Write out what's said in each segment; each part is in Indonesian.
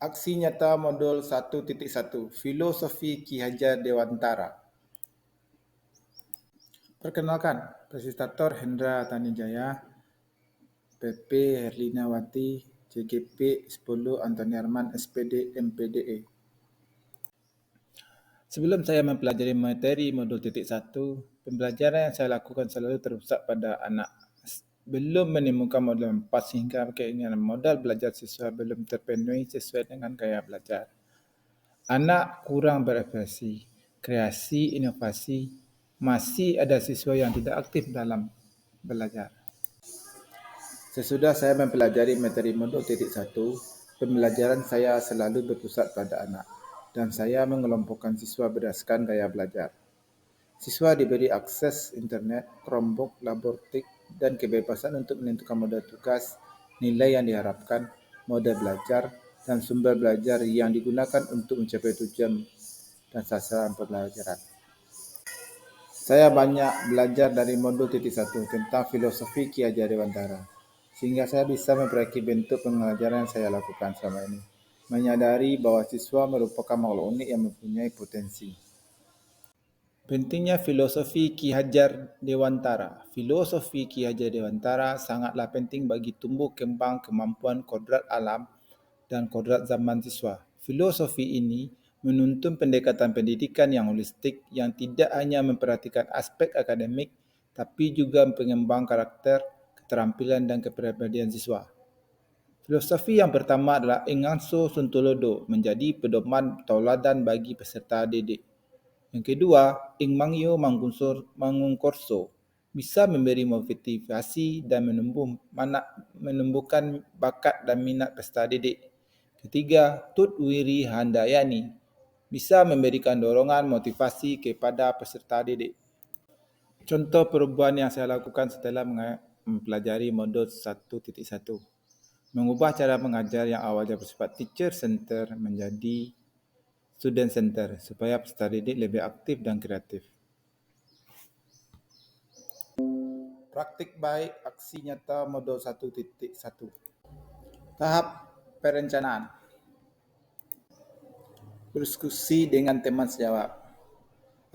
Aksi nyata modul 1.1 Filosofi Ki Hajar Dewantara. Perkenalkan, Presentator Hendra Tanijaya, PP Herlina Wati, CGP 10 Antoni Arman, SPD MPDE. Sebelum saya mempelajari materi modul 1, pembelajaran yang saya lakukan selalu terpusat pada anak. Belum menemukan modal 4 sehingga keinginan modal belajar siswa belum terpenuhi sesuai dengan gaya belajar. Anak kurang berekspresi, kreasi, inovasi, masih ada siswa yang tidak aktif dalam belajar. Sesudah saya mempelajari materi modul 1, pembelajaran saya selalu berpusat pada anak dan saya mengelompokkan siswa berdasarkan gaya belajar. Siswa diberi akses internet, Chromebook, laboratorik, dan kebebasan untuk menentukan model tugas, nilai yang diharapkan, model belajar, dan sumber belajar yang digunakan untuk mencapai tujuan dan sasaran pembelajaran. Saya banyak belajar dari modul 1 tentang filosofi Ki Hajar Dewantara, sehingga saya bisa memperbaiki bentuk pengajaran yang saya lakukan selama ini, menyadari bahwa siswa merupakan makhluk unik yang mempunyai potensi. Pentingnya filosofi Ki Hajar Dewantara. Filosofi Ki Hajar Dewantara sangatlah penting bagi tumbuh kembang kemampuan kodrat alam dan kodrat zaman siswa. Filosofi ini menuntun pendekatan pendidikan yang holistik yang tidak hanya memperhatikan aspek akademik tapi juga pengembang karakter, keterampilan dan kepribadian siswa. Filosofi yang pertama adalah Ingangso Suntolodo menjadi pedoman tauladan bagi peserta didik. Yang kedua, Ing Mangyo Mangungkorso bisa memberi motivasi dan menumbuhkan bakat dan minat peserta didik. Ketiga, Tut Wiri Handayani bisa memberikan dorongan motivasi kepada peserta didik. Contoh perubahan yang saya lakukan setelah mempelajari modul 1.1. Mengubah cara mengajar yang awalnya bersifat teacher center menjadi student center supaya peserta didik lebih aktif dan kreatif. Praktik baik aksi nyata modul 1.1. Tahap perencanaan. Berdiskusi dengan teman sejawat.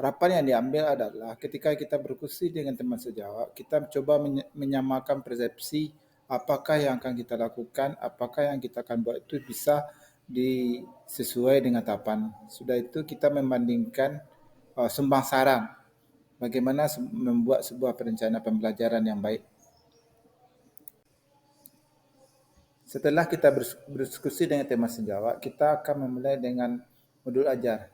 Harapan yang diambil adalah ketika kita berdiskusi dengan teman sejawat, kita coba menyamakan persepsi apakah yang akan kita lakukan, apakah yang kita akan buat itu bisa sesuai dengan tahapan. Sudah itu kita membandingkan sumbang saran bagaimana membuat sebuah perencanaan pembelajaran yang baik. Setelah kita berdiskusi dengan teman sejawat, kita akan memulai dengan modul ajar.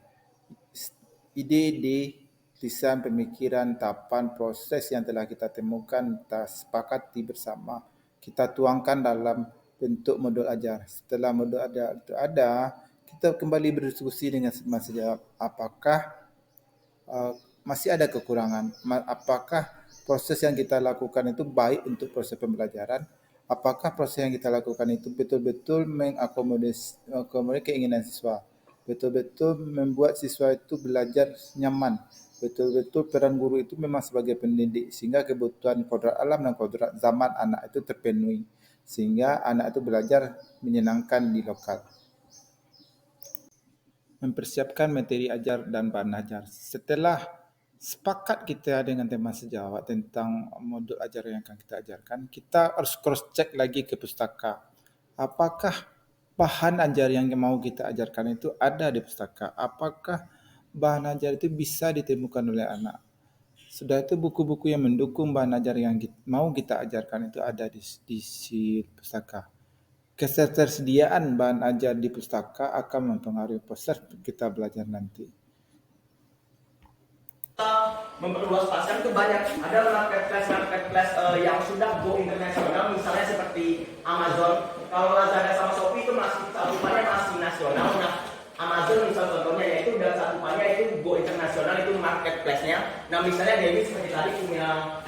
Ide-ide, lisan, pemikiran, tahapan, proses yang telah kita temukan, kita sepakati bersama, kita tuangkan dalam bentuk modul ajar. Setelah modul ajar itu ada, kita kembali berdiskusi dengan teman sejawat. Apakah masih ada kekurangan? Apakah proses yang kita lakukan itu baik untuk proses pembelajaran? Apakah proses yang kita lakukan itu betul-betul mengakomodir keinginan siswa? Betul-betul membuat siswa itu belajar nyaman. Betul-betul peran guru itu memang sebagai pendidik sehingga kebutuhan kodrat alam dan kodrat zaman anak itu terpenuhi. Sehingga anak itu belajar menyenangkan di lokal. Mempersiapkan materi ajar dan bahan ajar. Setelah sepakat kita dengan teman sejawat tentang modul ajar yang akan kita ajarkan, kita harus cross-check lagi ke pustaka. Apakah bahan ajar yang mau kita ajarkan itu ada di pustaka? Apakah bahan ajar itu bisa ditemukan oleh anak? Sudah itu buku-buku yang mendukung bahan ajar yang mau kita ajarkan itu ada di pustaka. Ketersediaan bahan ajar di pustaka akan mempengaruhi proses kita belajar nanti. Memperluas pasar itu banyak. Ada marketplace yang sudah go internasional, misalnya seperti Amazon. Kalau Lazada sama Shopee itu masih cakupannya masih nasional. Nah, Amazon misal contohnya yaitu dan cakupannya itu go internasional, itu marketplace-nya. Nah, misalnya Dewi seperti tadi punya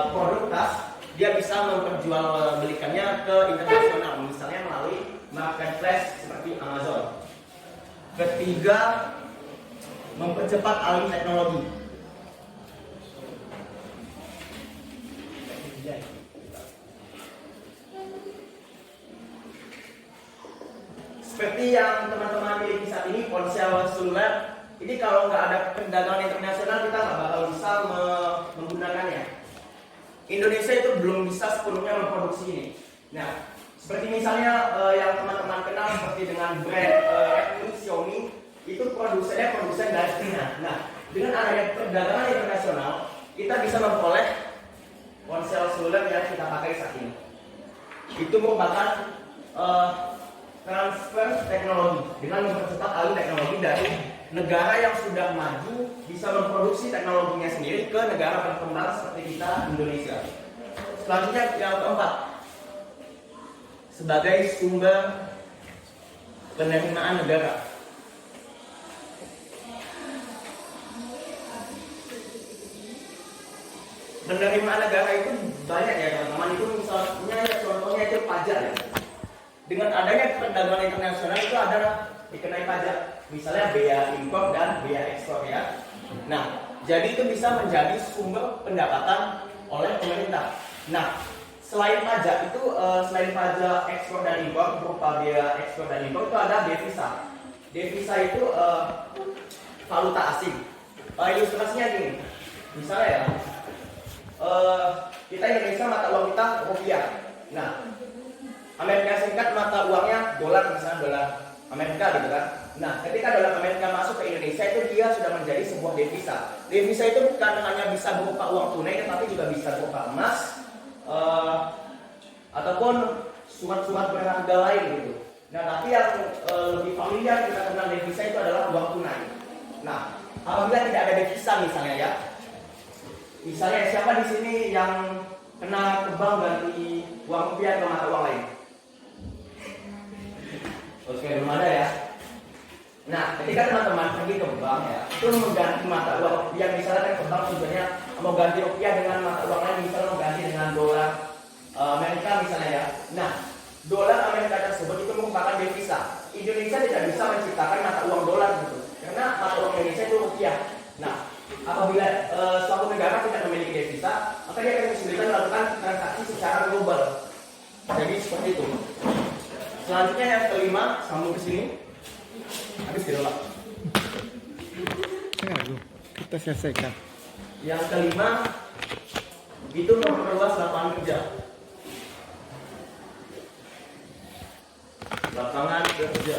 produk tas, dia bisa memperjualbelikannya ke internasional, misalnya melalui marketplace seperti Amazon. Ketiga, mempercepat alih teknologi. Seperti yang teman-teman miliki saat ini, ponsel seluler. Ini kalau nggak ada perdagangan internasional kita nggak bakal bisa menggunakannya. Indonesia itu belum bisa sepenuhnya memproduksi ini. Nah, seperti misalnya yang teman-teman kenal seperti dengan brand Redmi, Xiaomi, itu produsen dari China. Nah, dengan adanya perdagangan internasional, kita bisa memperoleh ponsel seluler yang kita pakai saat ini. Itu merupakan transfer teknologi dengan mempercepat alur teknologi dari negara yang sudah maju bisa memproduksi teknologinya sendiri ke negara berkembang seperti kita, Indonesia. Selanjutnya yang keempat, sebagai sumber penerimaan negara. Penerimaan negara itu banyak ya teman-teman. Itu misalnya contohnya itu pajak ya. Dengan adanya perdagangan internasional itu ada dikenai pajak, misalnya bea impor dan bea ekspor ya. Nah, jadi itu bisa menjadi sumber pendapatan oleh pemerintah. Nah, selain pajak itu, selain pajak ekspor dan impor berupa bea ekspor dan impor itu ada devisa. Devisa itu valuta asing. Ilustrasinya gini, misalnya ya, kita Indonesia mata uang kita rupiah. Nah, Amerika Serikat mata uangnya dolar, misalnya dolar Amerika gitu kan. Nah, ketika dolar Amerika masuk ke Indonesia itu dia sudah menjadi sebuah devisa. Devisa itu bukan hanya bisa berupa uang tunai, tetapi juga bisa berupa emas ataupun surat-surat berharga lain gitu. Nah, tapi yang lebih familiar kita kenal devisa itu adalah uang tunai. Nah, apabila tidak ada devisa misalnya ya, misalnya siapa di sini yang kena ke bank ganti uang rupiah ke mata uang lain? Oke, belum ada ya. Nah, ketika teman-teman pergi ke bank ya, itu mengganti mata uang rupiah, misalnya ke bank tujuannya mau ganti rupiah dengan mata uang lain, misalnya mau ganti dengan dolar Amerika misalnya ya. Nah, dolar Amerika tersebut itu merupakan devisa. Indonesia tidak bisa menciptakan mata uang dolar gitu, karena mata uang Indonesia itu rupiah. Nah, apabila suatu negara tidak memiliki devisa, maka dia akan kesulitan melakukan transaksi secara global. Jadi seperti itu. Selanjutnya yang kelima, sambung ke sini. Habis gitu Pak. Kita selesaikan. Yang kelima itu memperluas lapangan kerja. Lapangan kerja.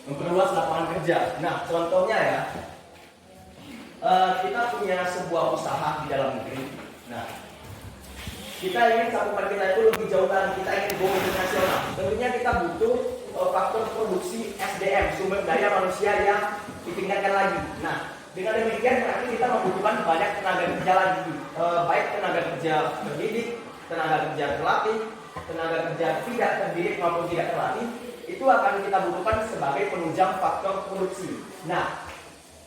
Memperluas lapangan kerja. Nah, contohnya ya, kita punya sebuah usaha di dalam negeri. Nah, kita ingin cakupan kita itu lebih jauh lagi, kita ingin go internasional. Tentunya kita butuh faktor produksi SDM, sumber daya manusia yang ditingkatkan lagi. Nah, dengan demikian berarti kita membutuhkan banyak tenaga kerja lagi, baik tenaga kerja terdidik, tenaga kerja terlatih, tenaga kerja tidak terdidik maupun tidak terlatih, itu akan kita butuhkan sebagai penunjang faktor produksi. Nah,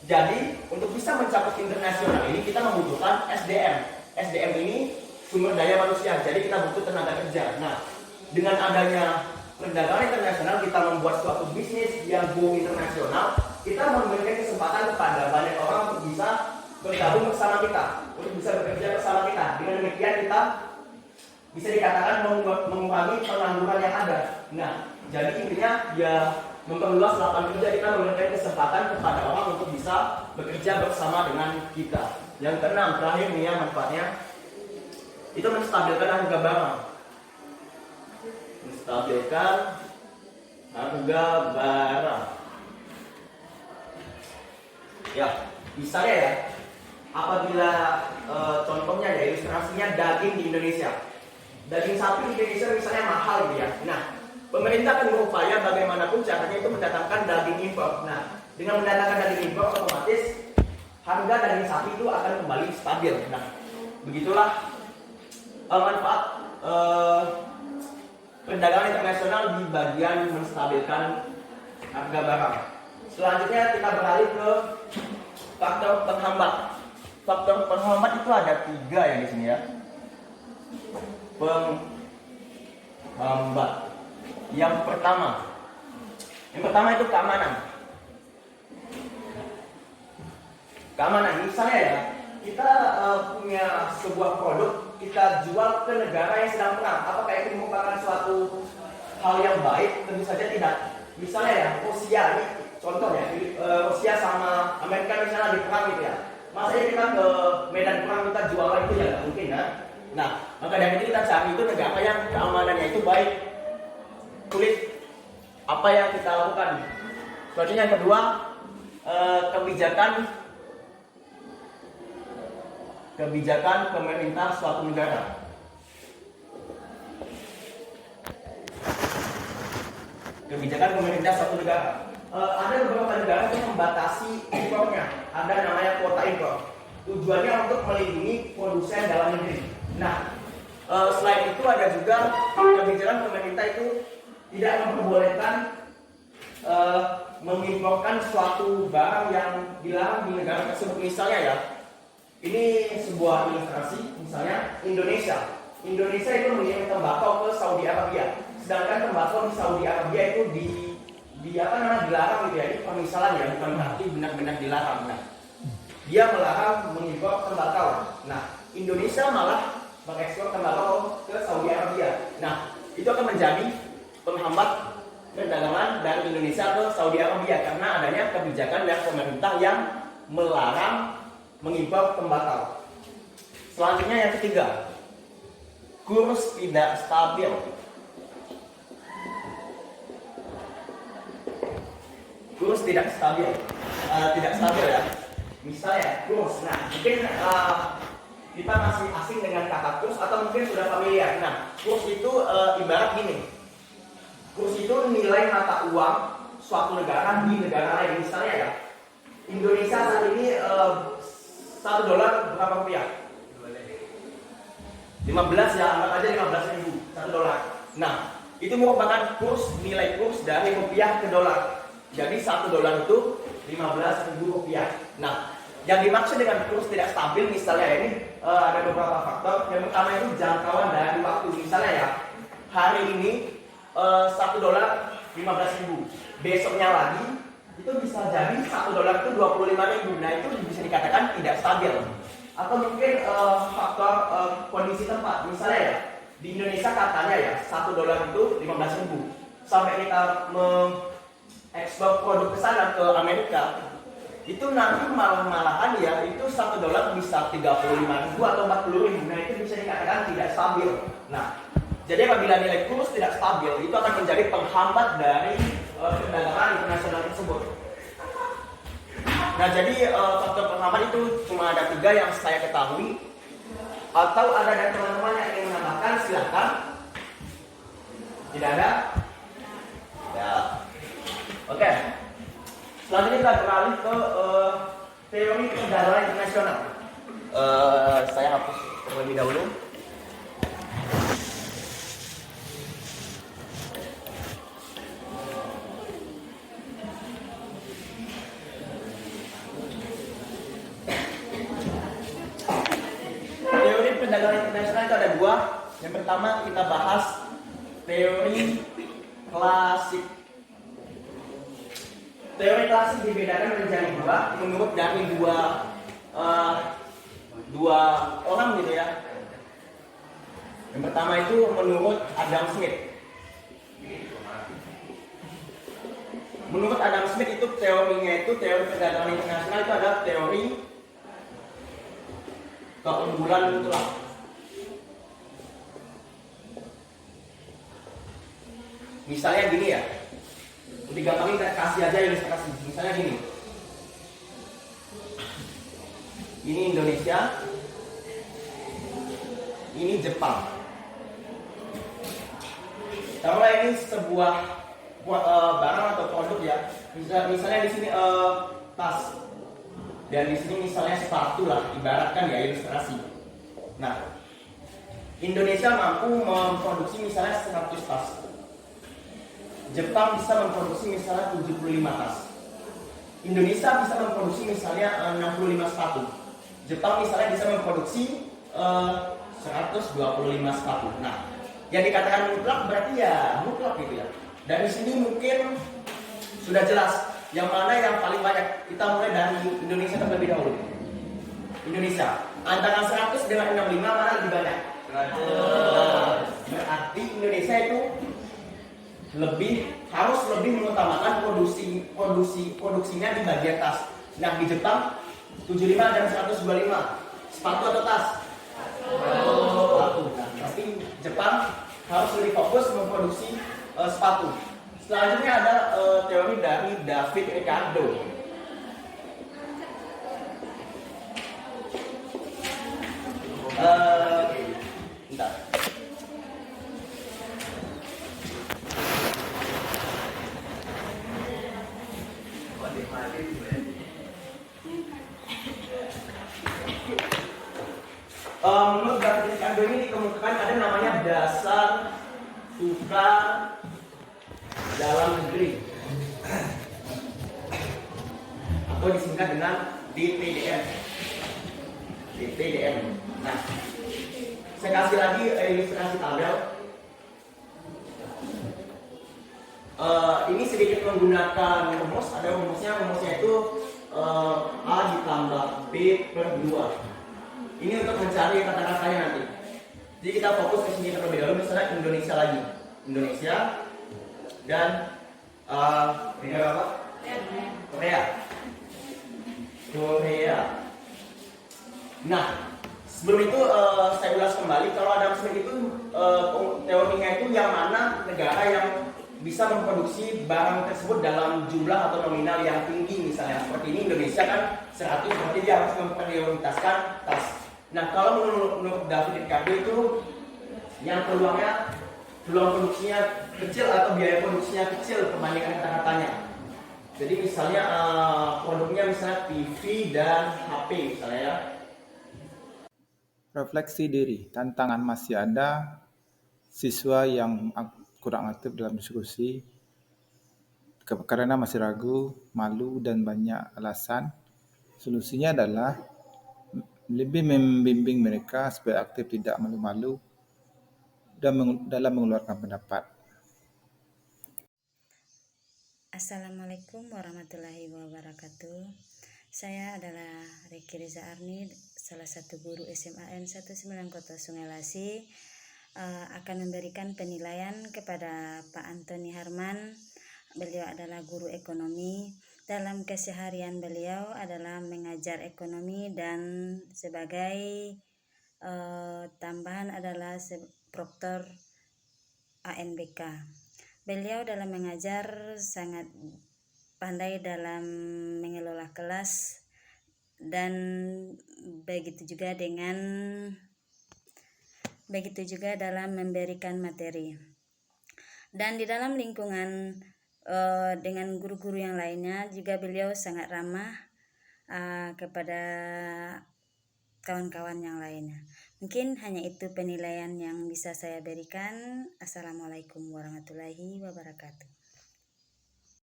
jadi untuk bisa mencapai internasional ini kita membutuhkan SDM. SDM ini sumber daya manusia, jadi kita butuh tenaga kerja. Nah, dengan adanya perdagangan internasional, kita membuat suatu bisnis yang go internasional, kita memberikan kesempatan kepada banyak orang untuk bisa bergabung bersama kita, untuk bisa bekerja bersama kita. Dengan demikian kita bisa dikatakan mengurangi pengangguran yang ada. Nah, jadi intinya ya memperluas lapangan kerja, kita memberikan kesempatan kepada orang untuk bisa bekerja bersama dengan kita. Yang keenam, terakhir nih ya manfaatnya, itu menstabilkan harga barang. Menstabilkan harga barang. Ya, misalnya ya, apabila contohnya ya ilustrasinya daging di Indonesia. Daging sapi di Indonesia misalnya mahal gitu ya. Nah, pemerintah akan berupaya bagaimanapun caranya itu mendatangkan daging impor. Nah, dengan mendatangkan daging impor otomatis harga daging sapi itu akan kembali stabil. Nah, begitulah manfaat perdagangan internasional di bagian menstabilkan harga barang. Selanjutnya kita beralih ke faktor penghambat. Faktor penghambat itu ada 3 ya di sini ya. Penghambat. Yang pertama itu keamanan. Keamanan, misalnya ya, kita punya sebuah produk, kita jual ke negara yang sedang perang. Apakah itu merupakan suatu hal yang baik tentu saja tidak. Misalnya ya Rusia ini contoh ya, Rusia sama Amerika misalnya di perang gitu ya. Masa kita ke medan perang kita jualan itu ya nggak mungkin kan? Nah, maka dari itu kita cari itu negara yang keamanannya itu baik. Kulit apa yang kita lakukan. Selanjutnya yang kedua, kebijakan pemerintah suatu negara. Kebijakan pemerintah suatu negara. Ada beberapa negara yang membatasi impornya. Ada namanya kuota impor. Tujuannya untuk melindungi produsen dalam negeri. Nah, selain itu ada juga kebijakan pemerintah itu tidak memperbolehkan mengimporkan suatu barang yang dilarang di negara tersebut. Misalnya ya, ini sebuah ilustrasi. Misalnya Indonesia itu mengirim tembakau ke Saudi Arabia. Sedangkan tembakau di Saudi Arabia itu dilarang gitu ya. Ini permisalan ya, bukan berarti benar-benar dilarang. Nah, dia melarang mengimpor tembakau. Nah, Indonesia malah mengekspor tembakau ke Saudi Arabia. Nah, itu akan menjadi penghambat perdagangan dari Indonesia ke Saudi Arabia karena adanya kebijakan dari pemerintah yang melarang mengimpor tembakau. Selanjutnya yang ketiga, kurs tidak stabil. Kurs tidak stabil, ya. Misalnya kurs. Nah, mungkin kita masih asing dengan kata kurs atau mungkin sudah familiar. Nah, kurs itu ibarat gini. Kurs itu nilai mata uang suatu negara di negara lain. Misalnya ya, Indonesia saat ini $1 berapa rupiah? 15 ya, anggap aja 15.000 $1. Nah, itu merupakan nilai kurs dari rupiah ke dolar. Jadi $1 itu 15.000 rupiah. Nah, yang dimaksud dengan kurs tidak stabil misalnya ini ada beberapa faktor. Yang pertama itu jangkauan dari waktu. Misalnya ya, hari ini $1 15.000. Besoknya lagi itu bisa jadi $1 itu 25.000. Nah, itu bisa dikatakan tidak stabil. Atau mungkin faktor kondisi tempat. Misalnya ya, di Indonesia katanya ya $1 itu 15.000. Sampai kita ekspor produk ke sana ke Amerika, itu nanti malahan ya itu $1 bisa 35.000 atau 40.000. Nah, itu bisa dikatakan tidak stabil. Nah, jadi apabila nilai kurs tidak stabil, itu akan menjadi penghambat dari perdagangan internasional tersebut. Nah, jadi faktor penghambat itu cuma ada 3 yang saya ketahui. Atau ada dari teman-teman yang ingin menambahkan, silakan. Tidak ada? Ya. Oke. Selanjutnya kita beralih ke teori perdagangan internasional. Saya hapus terlebih dahulu. Teori perdagangan internasional itu ada 2. Yang pertama kita bahas teori klasik. Teori klasik dibedakan menjadi 2 menurut dari dua orang gitu ya. Yang pertama itu menurut Adam Smith. Menurut Adam Smith itu teorinya itu teori perdagangan internasional itu adalah teori keunggulan mutlak. Misalnya gini ya. Lebih gampang kita kasih aja ilustrasi. Misalnya gini. Ini Indonesia. Ini Jepang. Kalau ini sebuah barang atau produk ya. Misalnya di sini tas. Dan di sini misalnya sepatu lah, ibaratkan ya ilustrasi. Nah, Indonesia mampu memproduksi misalnya 100 tas. Jepang bisa memproduksi misalnya 75 tas. Indonesia bisa memproduksi misalnya 65 sepatu. Jepang misalnya bisa memproduksi 125 sepatu. Nah, yang dikatakan mutlak berarti ya mutlak gitu ya. Dari sini mungkin sudah jelas yang mana yang paling banyak. Kita mulai dari Indonesia terlebih dahulu. Indonesia antara 100 dengan 65 mana lebih banyak? 100. Berarti Indonesia itu harus lebih mengutamakan produksinya di bagian tas. Nah, di Jepang 75 dan 125. Sepatu atau tas? Sepatu. Nah, tapi Jepang harus lebih fokus memproduksi sepatu. Selanjutnya ada teori dari David Ricardo. Bentar. Menurut David Ricardo ini dikemukakan ada namanya dasar tukar dalam negeri atau disingkat dengan DTDM. Nah, saya kasih lagi ilustrasi tabel. Ini sedikit menggunakan rumus. Ada rumusnya itu A ditambah B per 2. Ini untuk mencari kata-katanya nanti. Jadi kita fokus ke sini terlebih dahulu. Misalnya Indonesia dan negara apa? Korea. Nah, sebelum itu saya ulas kembali. Kalau Adam Smith itu teorinya itu yang mana negara yang bisa memproduksi barang tersebut dalam jumlah atau nominal yang tinggi. Misalnya seperti ini Indonesia kan 100, berarti dia harus memprioritaskan tas. Nah, kalau menurut David Ricardo itu yang peluang produksinya kecil atau biaya produksinya kecil perbandingan kata-katanya. Jadi misalnya produknya misalnya TV dan HP misalnya ya. Refleksi diri, tantangan masih ada, siswa yang kurang aktif dalam diskusi karena masih ragu, malu dan banyak alasan. Solusinya adalah lebih membimbing mereka supaya aktif, tidak malu-malu dalam mengeluarkan pendapat. Assalamualaikum warahmatullahi wabarakatuh. Saya adalah Riki Riza Arni, salah satu guru SMAN 19 Kota Sungai Lasi, akan memberikan penilaian kepada Pak Antoni Harman. Beliau adalah guru ekonomi. Dalam keseharian beliau adalah mengajar ekonomi dan sebagai tambahan adalah proktor ANBK. Beliau dalam mengajar sangat pandai dalam mengelola kelas dan begitu juga dalam memberikan materi. Dan di dalam lingkungan dengan guru-guru yang lainnya juga beliau sangat ramah kepada kawan-kawan yang lainnya. Mungkin hanya itu penilaian yang bisa saya berikan. Assalamualaikum warahmatullahi wabarakatuh.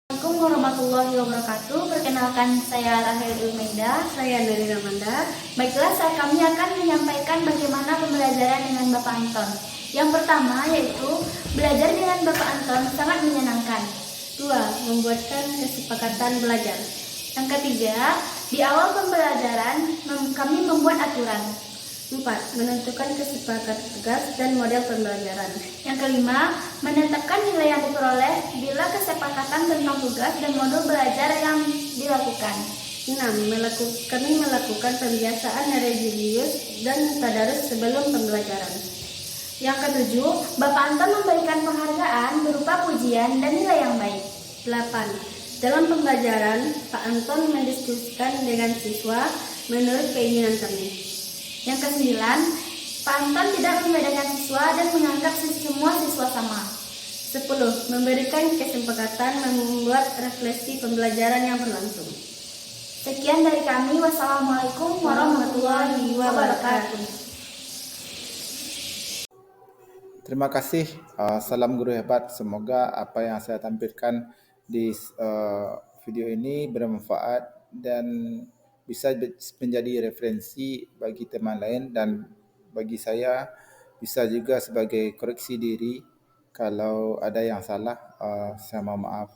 Assalamualaikum warahmatullahi wabarakatuh. Perkenalkan, saya Rahel Ulmeda. Saya Nuri Ramanda. Baiklah, kami akan menyampaikan bagaimana pembelajaran dengan Bapak Anton. Yang pertama yaitu belajar dengan Bapak Anton sangat menyenangkan. 2. Membuatkan kesepakatan belajar. Yang ketiga, di awal pembelajaran kami membuat aturan. 4. Menentukan kesepakatan tugas dan model pembelajaran. Yang kelima, menetapkan nilai yang diperoleh bila kesepakatan tentang tugas dan modul belajar yang dilakukan. 6. Kami melakukan pembiasaan religius dan tadarus sebelum pembelajaran. Yang ketujuh, Bapak Anton memberikan penghargaan berupa pujian dan nilai yang baik. 8. Dalam pembelajaran, Pak Anton mendiskusikan dengan siswa menurut keinginan kami. Yang kesembilan, Pak Anton tidak membedakan siswa dan menganggap semua siswa sama. 10. Memberikan kesepakatan membuat refleksi pembelajaran yang berlangsung. Sekian dari kami. Wassalamualaikum warahmatullahi wabarakatuh. Terima kasih. Salam guru hebat. Semoga apa yang saya tampilkan di video ini bermanfaat dan bisa menjadi referensi bagi teman lain, dan bagi saya bisa juga sebagai koreksi diri. Kalau ada yang salah, saya mohon maaf.